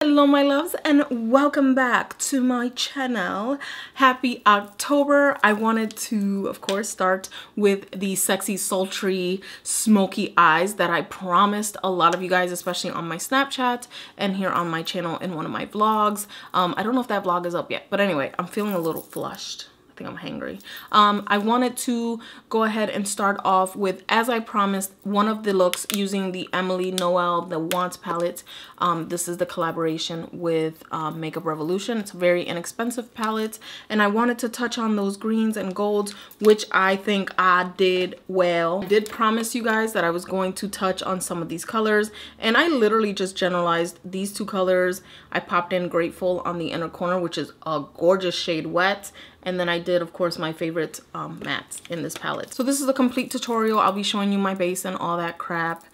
Hello my loves and welcome back to my channel. Happy October. I wanted to of course start with the sexy sultry smoky eyes that I promised a lot of you guys, especially on my Snapchat and here on my channel in one of my vlogs. I don't know if that vlog is up yet, but anyway, I'm feeling a little flushed. I think I'm hangry. I wanted to go ahead and start off with, as I promised, one of the looks using the Emily Noel, the Wants palette. This is the collaboration with Makeup Revolution. It's a very inexpensive palette, and I wanted to touch on those greens and golds, which I think I did well. I did promise you guys that I was going to touch on some of these colors, and I literally just generalized these two colors. I popped in Grateful on the inner corner, which is a gorgeous shade Wet. And then I did, of course, my favorite mattes in this palette. So this is a complete tutorial. I'll be showing you my base and all that crap.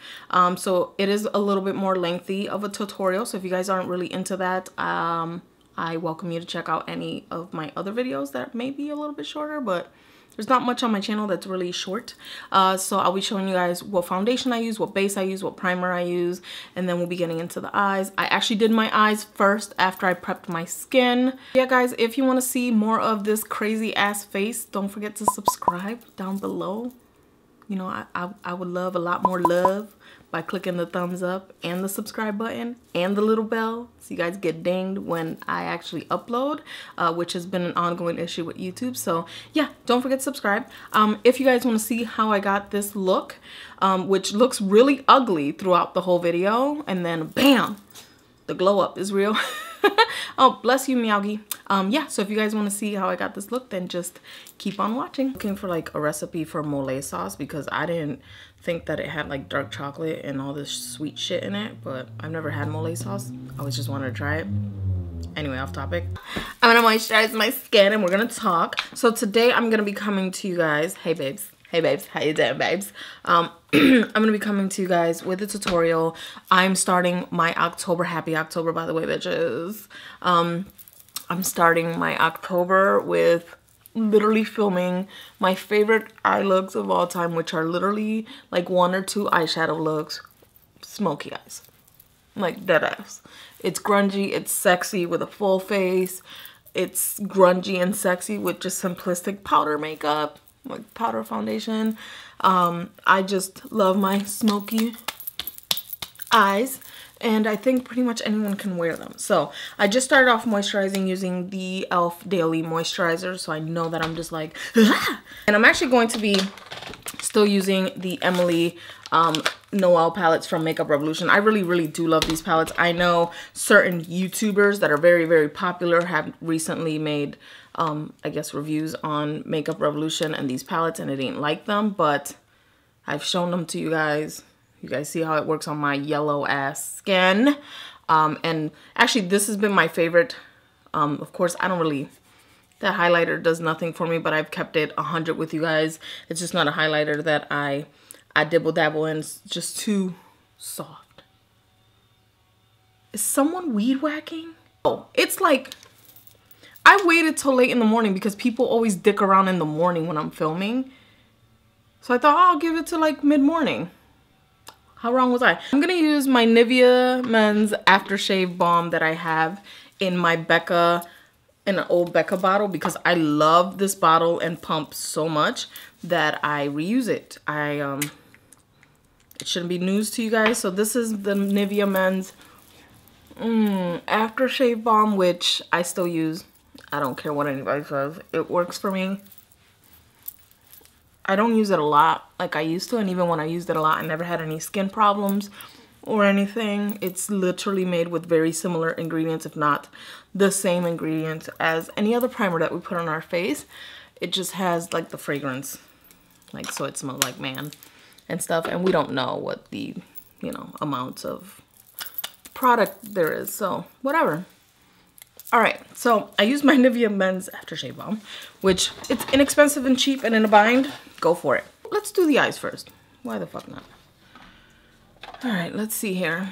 So it is a little bit more lengthy of a tutorial. So if you guys aren't really into that, I welcome you to check out any of my other videos that may be a little bit shorter, but there's not much on my channel that's really short. So I'll be showing you guys what foundation I use, what base I use, what primer I use, and then we'll be getting into the eyes. I actually did my eyes first after I prepped my skin. Yeah, guys, if you want to see more of this crazy ass face, don't forget to subscribe down below. You know, I would love a lot more love by clicking the thumbs up and the subscribe button and the little bell so you guys get dinged when I actually upload, which has been an ongoing issue with YouTube. So yeah, don't forget to subscribe. If you guys want to see how I got this look, which looks really ugly throughout the whole video, and then bam, the glow up is real. Oh, bless you, Miyagi. Yeah, so if you guys want to see how I got this look, then just keep on watching. Looking for like a recipe for mole sauce because I didn't think that it had like dark chocolate and all this sweet shit in it, but I've never had mole sauce. I always just wanted to try it. Anyway, off topic. I'm gonna moisturize my skin and we're gonna talk. So today I'm gonna be coming to you guys. Hey babes. Hey babes, how you doing, babes? I'm gonna be coming to you guys with a tutorial. I'm starting my October, happy October, by the way, bitches. I'm starting my October with literally filming my favorite eye looks of all time, which are literally like 1 or 2 eyeshadow looks, smoky eyes, like dead ass. It's grungy, it's sexy with a full face. It's grungy and sexy with just simplistic powder makeup, like powder foundation. I just love my smoky eyes, and I think pretty much anyone can wear them. So I just started off moisturizing using the e.l.f. Daily Moisturizer, so I know that I'm just like, ah! And I'm actually going to be still using the Emily Noel palettes from Makeup Revolution. I really do love these palettes. I know certain YouTubers that are very popular have recently made I guess reviews on Makeup Revolution and these palettes, and I didn't like them, but I've shown them to you guys. You guys see how it works on my yellow ass skin. And actually this has been my favorite. Of course I don't really, that highlighter does nothing for me, but I've kept it 100 with you guys. It's just not a highlighter that I dibble dabble in. It's just too soft. Is someone weed whacking? Oh, it's like, I waited till late in the morning because people always dick around in the morning when I'm filming. So I thought, oh, I'll give it to like mid-morning. How wrong was I? I'm gonna use my Nivea Men's Aftershave Balm that I have in my Becca, in an old Becca bottle, because I love this bottle and pump so much that I reuse it. It shouldn't be news to you guys. So this is the Nivea Men's Aftershave Balm, which I still use. I don't care what anybody says. It works for me. I don't use it a lot like I used to, and even when I used it a lot, I never had any skin problems or anything. It's literally made with very similar ingredients, if not the same ingredients as any other primer that we put on our face. It just has like the fragrance, like, so it smells like man and stuff, and we don't know what the, you know, amounts of product there is, so whatever. All right, so I use my Nivea Men's Aftershave Balm, which it's inexpensive and cheap and in a bind. Go for it. Let's do the eyes first. Why the fuck not? All right, let's see here.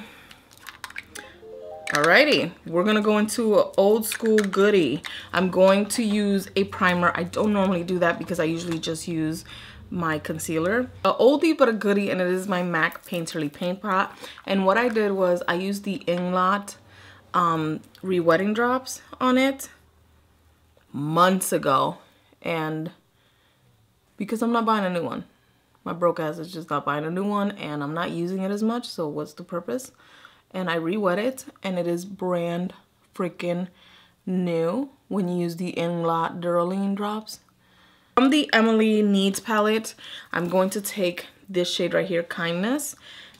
Alrighty, we're gonna go into an old school goodie. I'm going to use a primer. I don't normally do that because I usually just use my concealer. A oldie but a goodie, and it is my MAC Painterly Paint Pot. And what I did was I used the Inglot re-wetting drops on it months ago, and because I'm not buying a new one. My broke ass is just not buying a new one, and I'm not using it as much, so what's the purpose? And I re-wet it, and it is brand freaking new when you use the In-Lot Duralene drops. From the Emily Needs palette, I'm going to take this shade right here, Kindness,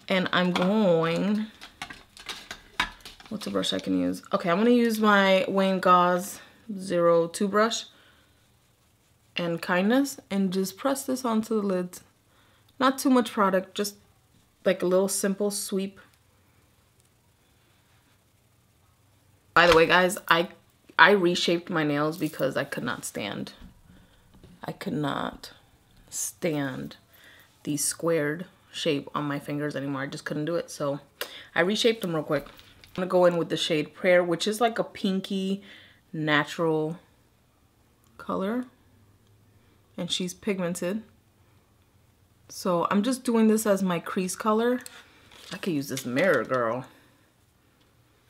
and I'm going, what's a brush I can use? Okay, I'm gonna use my Wayne Gauze 02 brush and Kindness, and just press this onto the lids. Not too much product, just like a little simple sweep. By the way, guys, I reshaped my nails because I could not stand the squared shape on my fingers anymore. I just couldn't do it, so I reshaped them real quick. I'm gonna go in with the shade Prayer, which is like a pinky natural color, and she's pigmented. So I'm just doing this as my crease color. I could use this mirror, girl.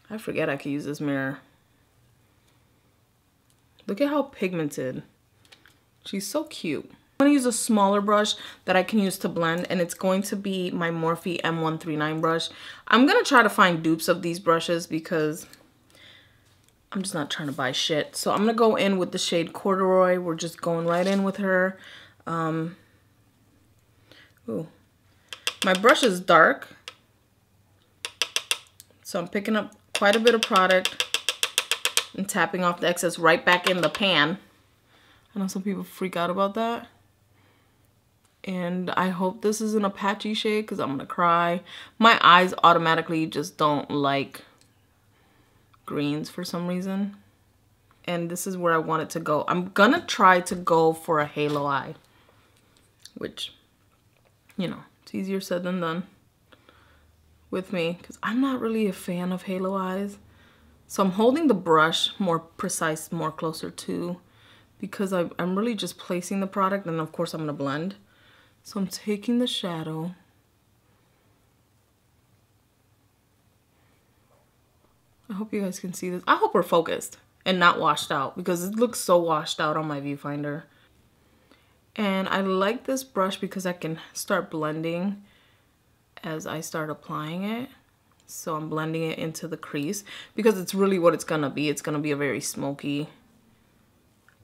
I forget I could use this mirror. Look at how pigmented. She's so cute. I'm gonna use a smaller brush that I can use to blend, and it's going to be my Morphe M139 brush. I'm gonna try to find dupes of these brushes because I'm just not trying to buy shit. So I'm gonna go in with the shade Corduroy. We're just going right in with her. Ooh. My brush is dark, so I'm picking up quite a bit of product and tapping off the excess right back in the pan. I know some people freak out about that. And I hope this is an Apache shade because I'm gonna cry. My eyes automatically just don't like greens for some reason. And this is where I want it to go. I'm gonna try to go for a halo eye, which, you know, it's easier said than done with me because I'm not really a fan of halo eyes. So I'm holding the brush more precise, more closer to, because I'm really just placing the product, and of course I'm gonna blend. So I'm taking the shadow. I hope you guys can see this. I hope we're focused and not washed out because it looks so washed out on my viewfinder. And I like this brush because I can start blending as I start applying it. So I'm blending it into the crease because it's really what it's gonna be. It's gonna be a very smoky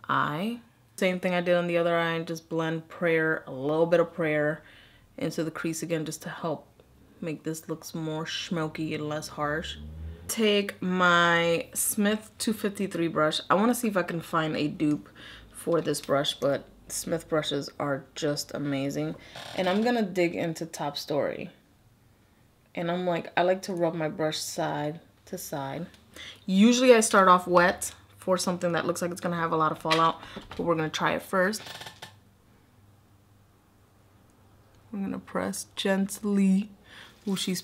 eye. Same thing I did on the other eye, and just blend Prayer, a little bit of Prayer into the crease again just to help make this look more smoky and less harsh. Take my Smith 253 brush. I wanna see if I can find a dupe for this brush, but Smith brushes are just amazing. And I'm gonna dig into Top Story. And I like to rub my brush side to side. Usually I start off wet for something that looks like it's gonna have a lot of fallout, but we're gonna try it first. I'm gonna press gently. Ooh, she's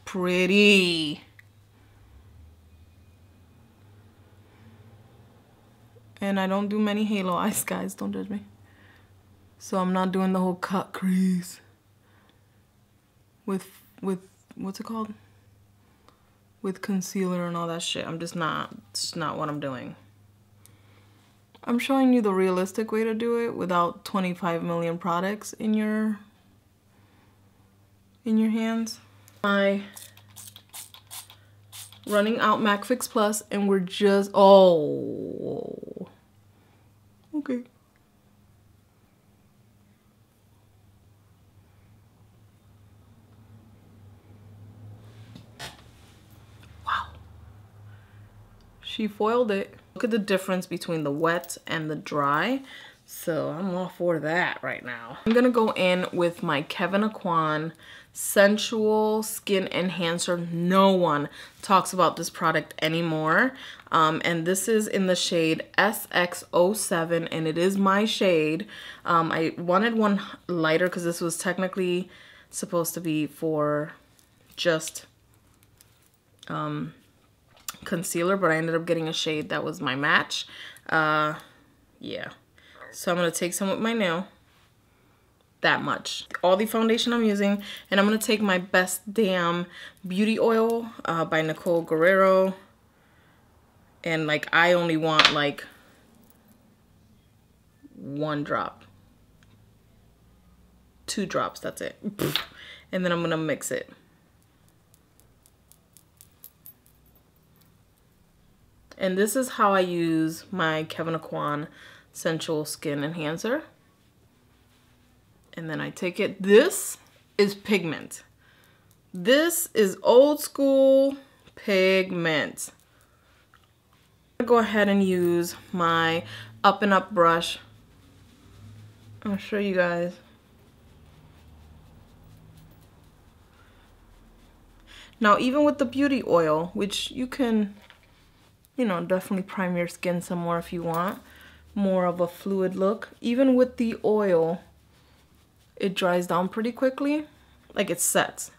pretty. And I don't do many halo eyes, guys, don't judge me. So I'm not doing the whole cut crease with what's it called? With concealer and all that shit. It's not what I'm doing. I'm showing you the realistic way to do it without 25 million products in your hands. My running out MAC Fix Plus, and we're just, oh, okay. She foiled it. Look at the difference between the wet and the dry. So I'm all for that right now. I'm gonna go in with my Kevyn Aucoin Sensual Skin Enhancer. No one talks about this product anymore. And this is in the shade SX07, and it is my shade. I wanted one lighter because this was technically supposed to be for just concealer, but I ended up getting a shade that was my match. Yeah, so I'm gonna take some with my nail, that much, all the foundation I'm using, and I'm gonna take my Best Damn Beauty Oil by Nicole Guerrero. And like I only want like 1 drop. 2 drops, that's it. And then I'm gonna mix it. And this is how I use my Kevyn Aucoin Sensual Skin Enhancer. And then I take it. This is pigment. This is old school pigment. I'm gonna go ahead and use my Up and Up brush. I'll show you guys. Now, even with the beauty oil, which you can, you know, definitely prime your skin some more if you want more of a fluid look. Even with the oil, it dries down pretty quickly, like it sets.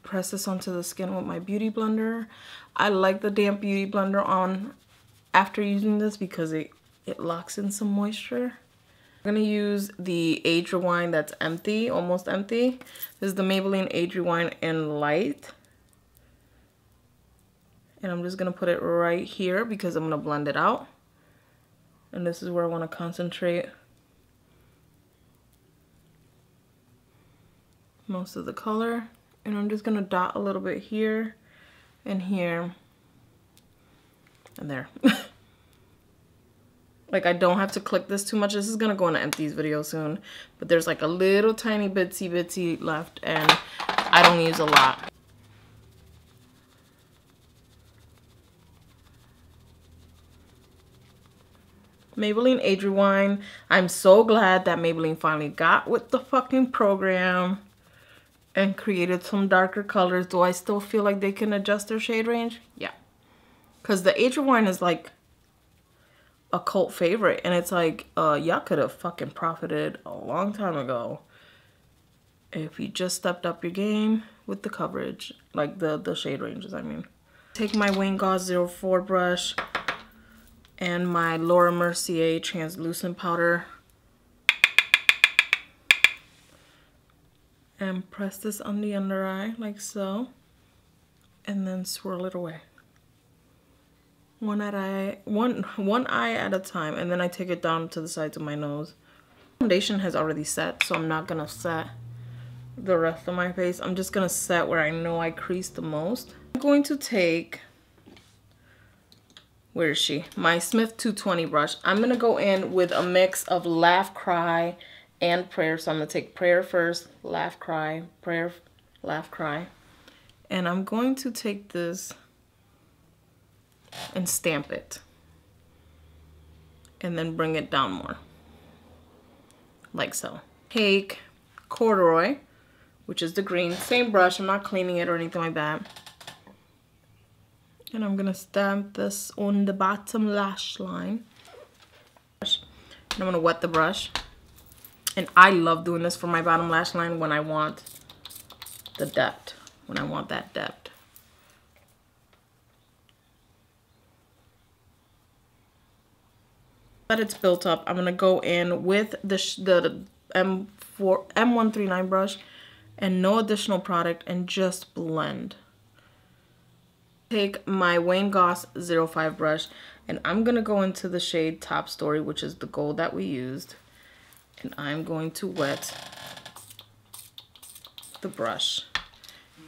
Press this onto the skin with my beauty blender. I like the damp beauty blender on after using this because it locks in some moisture. I'm gonna use the Age Rewind that's empty, almost empty. This is the Maybelline Age Rewind in Light. And I'm just gonna put it right here because I'm gonna blend it out. And this is where I wanna concentrate most of the color. And I'm just gonna dot a little bit here and here and there. Like I don't have to click this too much. This is gonna go in an empties video soon, but there's like a little tiny bitsy left and I don't use a lot. Maybelline Age Rewind. I'm so glad that Maybelline finally got with the fucking program and created some darker colors. Do I still feel like they can adjust their shade range? Yeah. Because the Age Rewind is like a cult favorite, and it's like y'all could have fucking profited a long time ago if you just stepped up your game with the coverage, like the shade ranges, I mean. Take my Wayne Gauze 04 brush and my Laura Mercier translucent powder and press this on the under eye like so, and then swirl it away. One eye at a time, and then I take it down to the sides of my nose. Foundation has already set, so I'm not gonna set the rest of my face. I'm just gonna set where I know I crease the most. I'm going to take, where is she? My Smith 220 brush. I'm gonna go in with a mix of Laugh, Cry, and Prayer. So I'm gonna take Prayer first, Laugh, Cry, Prayer, Laugh, Cry. And I'm going to take this and stamp it. And then bring it down more. Like so. Take Corduroy, which is the green. Same brush, I'm not cleaning it or anything like that. And I'm gonna stamp this on the bottom lash line. And I'm gonna wet the brush. And I love doing this for my bottom lash line when I want the depth, when I want that depth. That it's built up, I'm gonna go in with the M139 brush and no additional product and just blend. Take my Wayne Gauze 05 brush and I'm gonna go into the shade Top Story, which is the gold that we used, and I'm going to wet the brush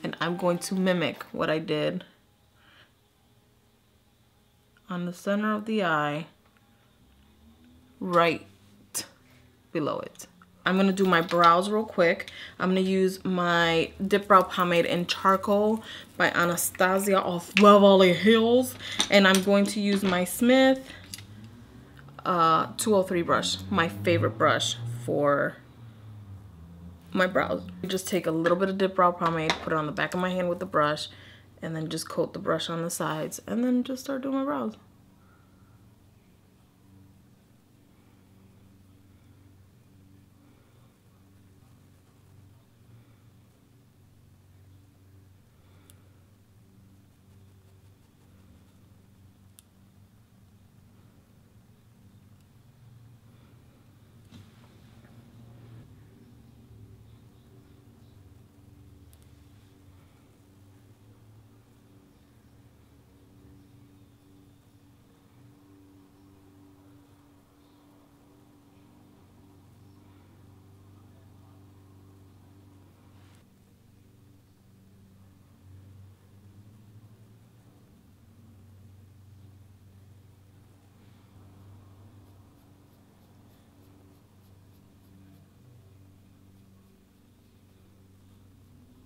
and I'm going to mimic what I did on the center of the eye, right below it. I'm gonna do my brows real quick. I'm gonna use my Dip Brow Pomade in Charcoal by Anastasia of Beverly Hills, and I'm going to use my Smith 203 brush, my favorite brush for my brows. You just take a little bit of Dip Brow Pomade, put it on the back of my hand with the brush, and then just coat the brush on the sides, and then just start doing my brows.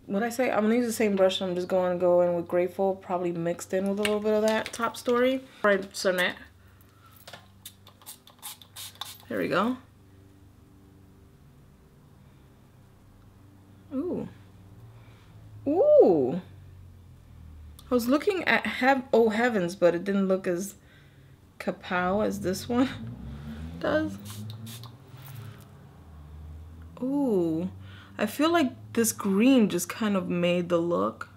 what I say? I'm gonna use the same brush. I'm just going to go in with Grateful, probably mixed in with a little bit of that Top Story. Right, Sonnet. There we go. Ooh. Ooh. I was looking at Oh Heavens, but it didn't look as kapow as this one does. Ooh. I feel like this green just kind of made the look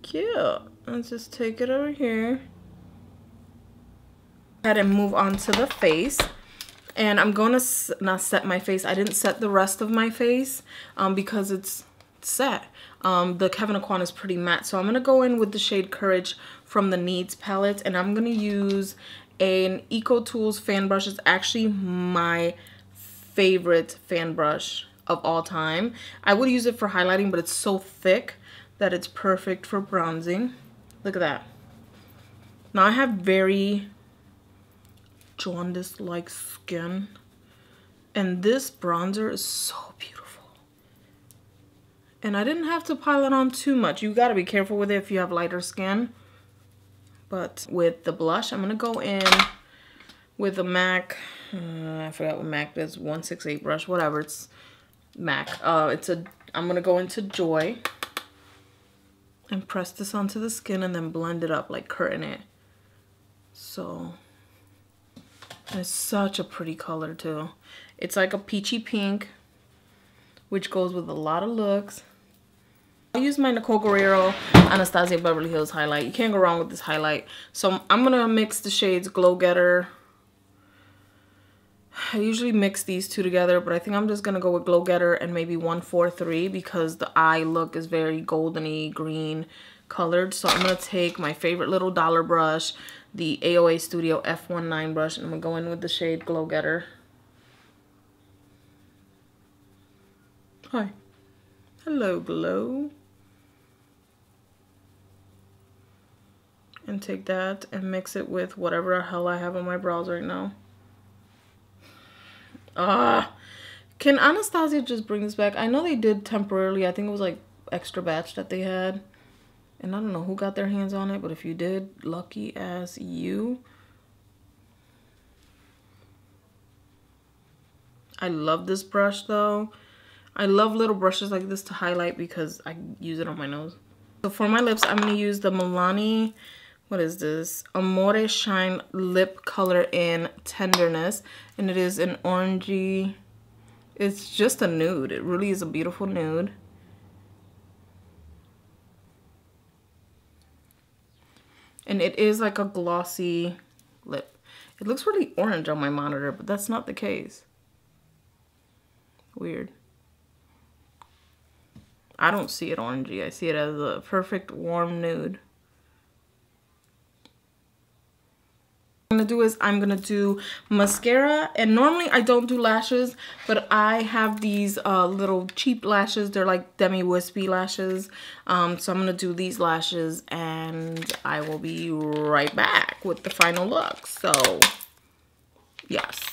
cute. Let's just take it over here. Go ahead and move on to the face. And I'm gonna not set my face. I didn't set the rest of my face because it's set. The Kevyn Aucoin is pretty matte. So I'm gonna go in with the shade Courage from the Needs palette. And I'm gonna use an EcoTools fan brush. It's actually my favorite fan brush of all time. I would use it for highlighting, but it's so thick that it's perfect for bronzing. Look at that. Now I have very jaundice-like skin, and this bronzer is so beautiful. And I didn't have to pile it on too much. You gotta be careful with it if you have lighter skin. But with the blush, I'm gonna go in with a MAC, I forgot what MAC is, 168 brush, whatever, it's MAC. I'm gonna go into Joy and press this onto the skin and then blend it up, like curtain it. So, it's such a pretty color too. It's like a peachy pink, which goes with a lot of looks. I use my Nicole Guerrero Anastasia Beverly Hills highlight. You can't go wrong with this highlight. So I'm gonna mix the shades Glow Getter. I usually mix these two together, but I think I'm just gonna go with Glow Getter and maybe 143 because the eye look is very goldeny green colored. So I'm gonna take my favorite little dollar brush, the AOA Studio F19 brush, and I'm gonna go in with the shade Glow Getter. Hi. Hello, Glow. And take that and mix it with whatever the hell I have on my brows right now. Can Anastasia just bring this back? I know they did temporarily. I think it was like extra batch that they had. And I don't know who got their hands on it, but if you did, lucky ass you. I love this brush though. I love little brushes like this to highlight because I use it on my nose. So for my lips, I'm going to use the Milani, what is this? Amore Shine Lip Color in Tenderness. And it is an orangey, it's just a nude. It really is a beautiful nude. And it is like a glossy lip. It looks really orange on my monitor, but that's not the case. Weird. I don't see it orangey. I see it as a perfect warm nude. What I'm gonna do is I'm gonna do mascara, and normally I don't do lashes, but I have these little cheap lashes. They're like demi wispy lashes. So I'm gonna do these lashes and I will be right back with the final look. So yes.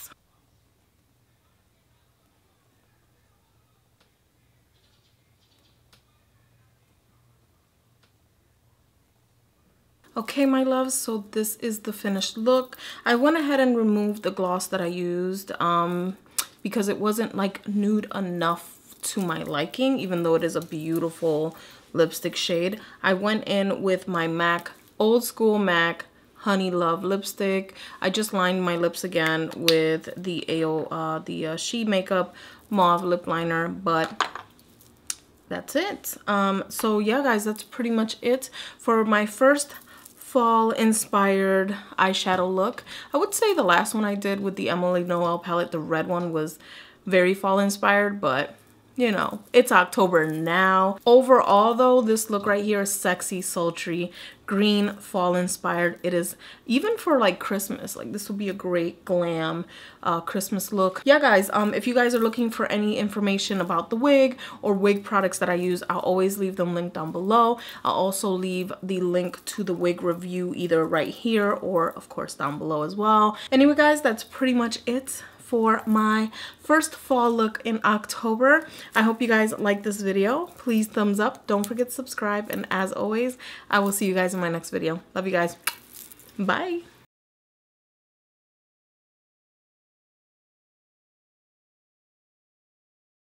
Okay, my loves, so this is the finished look. I went ahead and removed the gloss that I used because it wasn't like nude enough to my liking, even though it is a beautiful lipstick shade. I went in with my MAC, old school MAC Honey Love lipstick. I just lined my lips again with the She Makeup Mauve lip liner, but that's it. So yeah, guys, that's pretty much it for my first fall inspired eyeshadow look. I would say the last one I did with the Emily Noel palette, the red one, was very fall inspired, but you know, it's October now. Overall though, this look right here is sexy, sultry, green, fall inspired. It is even for like Christmas, like this would be a great glam Christmas look. Yeah guys, if you guys are looking for any information about the wig or wig products that I use, I'll always leave them linked down below. I'll also leave the link to the wig review either right here or of course down below as well. Anyway guys, that's pretty much it for my first fall look in October. I hope you guys like this video. Please thumbs up. Don't forget to subscribe. And as always, I will see you guys in my next video. Love you guys. Bye.